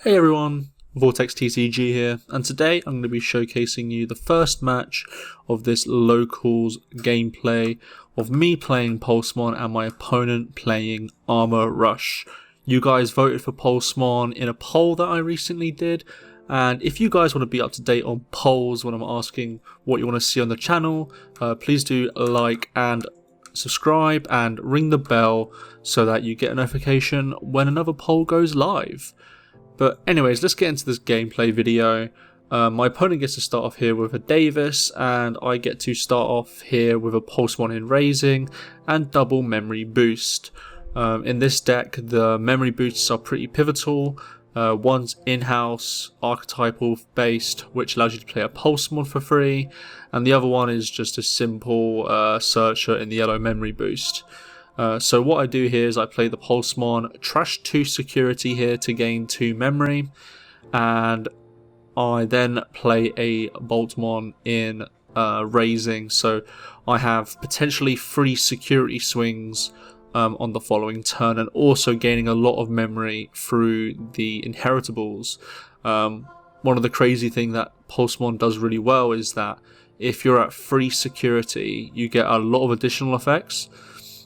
Hey everyone, Vortex TCG here, and today I'm going to be showcasing you the first match of this locals gameplay of me playing Pulsemon and my opponent playing Armor Rush. You guys voted for Pulsemon in a poll that I recently did, and if you guys want to be up to date on polls when I'm asking what you want to see on the channel, please do like and subscribe and ring the bell so that you get a notification when another poll goes live. But anyways, let's get into this gameplay video. My opponent gets to start off here with a Davis, and I get to start off here with a Pulsemon in Raising and double memory boost. In this deck, the memory boosts are pretty pivotal. One's in-house, archetypal based, which allows you to play a Pulsemon for free, and the other one is just a simple searcher in the yellow memory boost. So what I do here is I play the Pulsemon, trash 2 security here to gain 2 memory, and I then play a Boltmon in Raising, so I have potentially 3 security swings on the following turn, and also gaining a lot of memory through the inheritables. One of the crazy things that Pulsemon does really well is that if you're at 3 security, you get a lot of additional effects.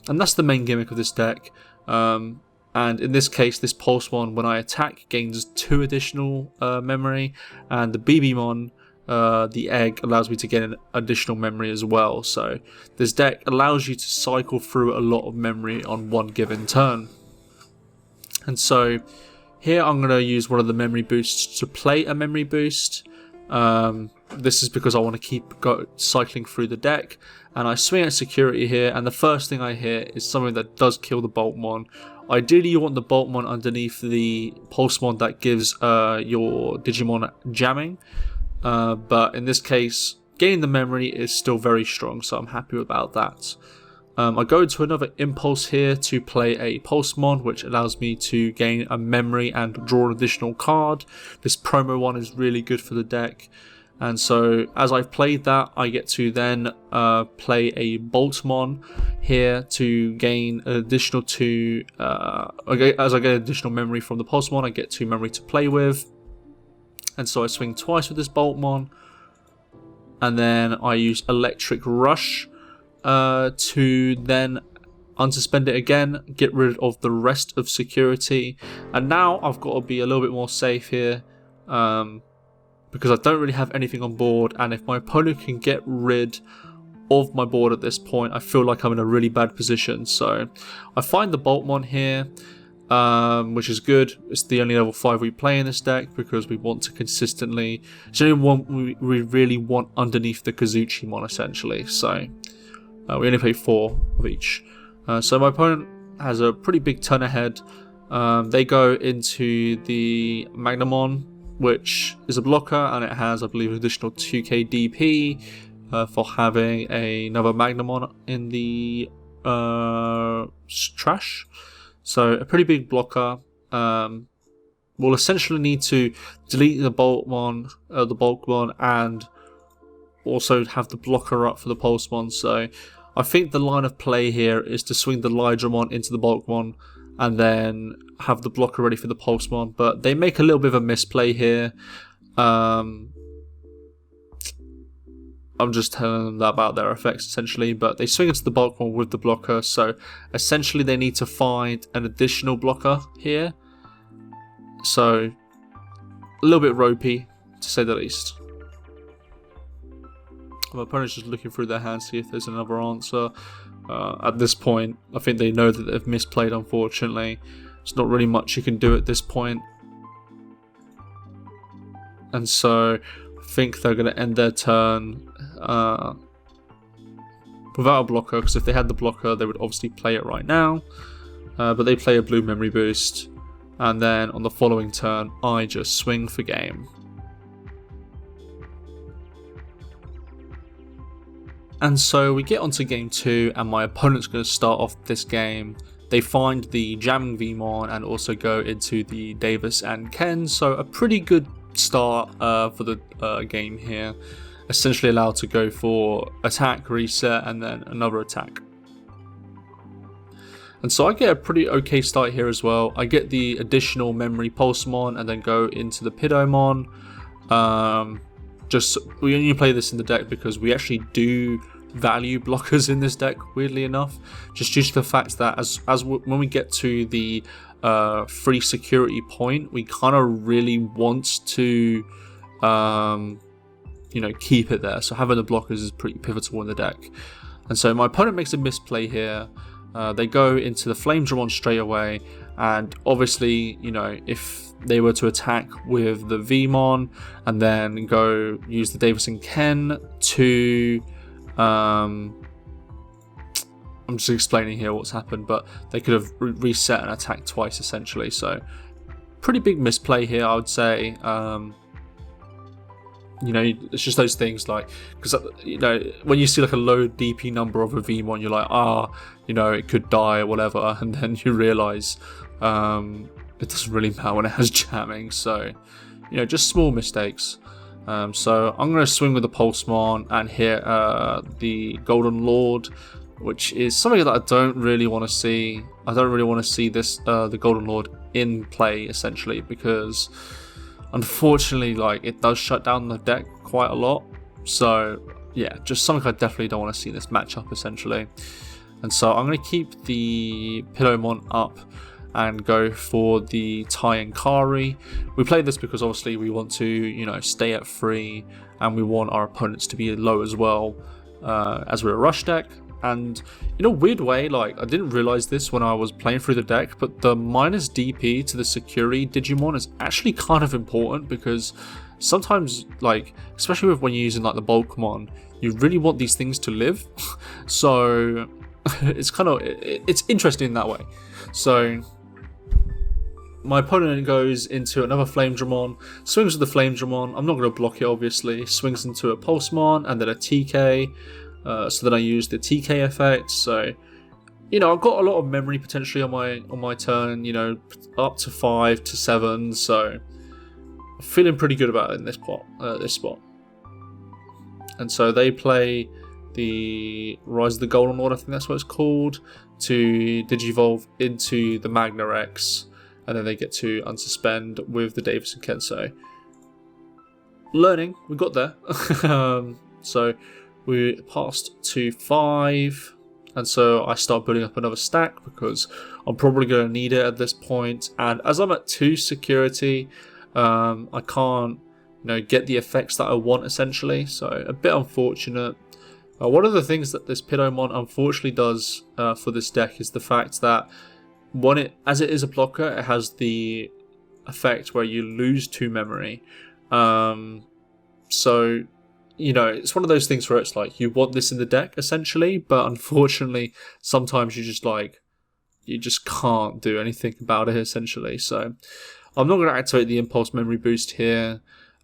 And that's the main gimmick of this deck, and in this case this Pulsemon, when I attack, gains 2 additional memory, and the BBmon, the egg, allows me to get an additional memory as well. So this deck allows you to cycle through a lot of memory on one given turn. And so here I'm going to use one of the memory boosts to play a memory boost. This is because I want to keep cycling through the deck, and I swing at security here, and the first thing I hear is something that does kill the Boltmon. Ideally you want the Boltmon underneath the Pulsemon that gives your Digimon jamming, but in this case gaining the memory is still very strong, so I'm happy about that. I go into another impulse here to play a Pulsemon, which allows me to gain a memory and draw an additional card. This promo one is really good for the deck, and so as I've played that, I get to then play a Boltmon here to gain an additional 2, as I get additional memory from the Pulsemon, I get 2 memory to play with, and so I swing twice with this Boltmon, and then I use Electric Rush to then unsuspend it again, get rid of the rest of security, and now I've got to be a little bit more safe here, because I don't really have anything on board, and if my opponent can get rid of my board at this point, I feel like I'm in a really bad position. So I find the Boltmon here, which is good. It's the only level 5 we play in this deck because we want to consistently, it's the only one we really want underneath the Kazuchimon essentially. So we only play 4 of each. So my opponent has a pretty big turn ahead. They go into the Magnamon, which is a blocker, and it has, I believe, an additional 2k DP for having another Magnamon in the trash. So a pretty big blocker. We'll essentially need to delete the Boltmon, and also have the blocker up for the Pulsemon. So I think the line of play here is to swing the Lydramon into the Boltmon and then have the blocker ready for the Pulsemon, but they make a little bit of a misplay here. I'm just telling them about their effects essentially, but they swing into the Boltmon with the blocker, so essentially they need to find an additional blocker here. So a little bit ropey, to say the least. My opponent's just looking through their hands to see if there's another answer. At this point, I think they know that they've misplayed, unfortunately. There's not really much you can do at this point. And so I think they're going to end their turn without a blocker, because if they had the blocker, they would obviously play it right now. But they play a blue memory boost, and then on the following turn, I just swing for game. And so we get onto game 2, and my opponent's going to start off this game. They find the jamming Vmon and also go into the Davis and Ken, so a pretty good start for the game here. Essentially allowed to go for attack, reset, and then another attack. And so I get a pretty okay start here as well. I get the additional memory Pulsemon and then go into the Pidomon. We only play this in the deck because we actually do value blockers in this deck, weirdly enough, just due to the fact that when we get to the free security point, we kind of really want to keep it there. So having the blockers is pretty pivotal in the deck. And so my opponent makes a misplay here. They go into the Flamedramon straight away, and obviously, if they were to attack with the Vmon and then go use the Davison Ken to I'm just explaining here what's happened, but they could have reset and attacked twice essentially. So pretty big misplay here, I would say. It's just those things, like, because when you see like a low DP number of a Vmon, you're like, it could die or whatever, and then you realize it doesn't really matter when it has jamming. So just small mistakes. So I'm going to swing with the Pulsemon and hit the Golden Lord, which is something that I don't really want to see. I don't really want to see this the Golden Lord in play essentially, because unfortunately, like, it does shut down the deck quite a lot. So yeah, just something I definitely don't want to see in this matchup essentially. And so I'm going to keep the Pidomon up and go for the Tai and Kari. We play this because obviously we want to, stay at 3, and we want our opponents to be low as well, as we're a rush deck. And in a weird way, like, I didn't realize this when I was playing through the deck, but the minus DP to the security Digimon is actually kind of important, because sometimes, like, especially when you're using like the Bulkmon, you really want these things to live. So it's interesting in that way. So my opponent goes into another Flamedramon, swings with the Flamedramon. I'm not going to block it, obviously. Swings into a Pulsemon and then a TK. So then I use the TK effect. So I've got a lot of memory potentially on my turn. Up to 5 to 7. So I'm feeling pretty good about it in this spot. And so they play the Rise of the Golden Lord, I think that's what it's called, to Digivolve into the Magnarex, and then they get to unsuspend with the Davison Kenso. Learning, we got there. So we passed to 5, and so I start building up another stack because I'm probably going to need it at this point. And as I'm at 2 security, I can't get the effects that I want essentially, so a bit unfortunate. One of the things that this Pidomon unfortunately does for this deck is the fact that as it is a blocker, it has the effect where you lose 2 memory. So it's one of those things where it's like you want this in the deck essentially, but unfortunately sometimes you just can't do anything about it essentially. So I'm not going to activate the impulse memory boost here,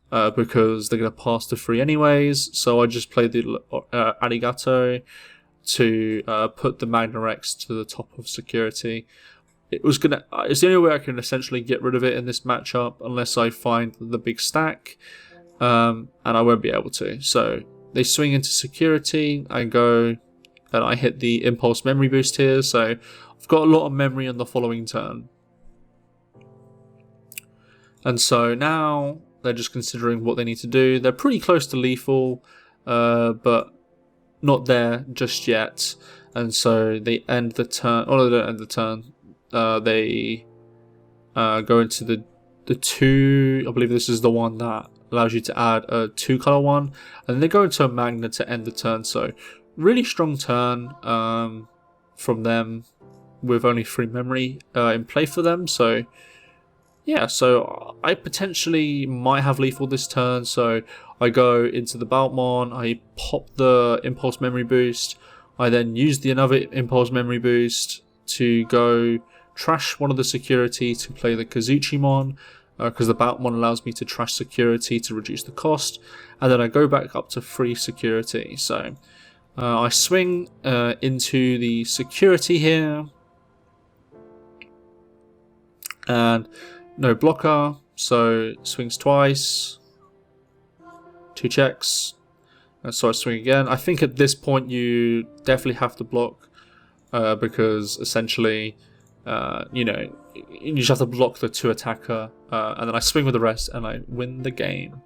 because they're going to pass to 3 anyways. So I just played the Arigato to put the Magnarex to the top of security. It's the only way I can essentially get rid of it in this matchup, unless I find the big stack, and I won't be able to. So they swing into security, I go and I hit the impulse memory boost here, so I've got a lot of memory on the following turn. And so now they're just considering what they need to do. They're pretty close to lethal, but not there just yet. And so they end the turn. Oh, they don't end the turn. They go into the 2. I believe this is the one that allows you to add a 2-color one. And then they go into a Magna to end the turn. So really strong turn from them, with only 3 memory in play for them. So yeah, so I potentially might have lethal this turn, so I go into the Baltmon, I pop the Impulse Memory Boost, I then use the another Impulse Memory Boost to go trash one of the security to play the Kazuchimon, because the Baltmon allows me to trash security to reduce the cost, and then I go back up to 3 security. So I swing into the security here, and no blocker, so swings twice, 2 checks, and so I swing again. I think at this point you definitely have to block because essentially, you know, you just have to block the 2 attacker, and then I swing with the rest and I win the game.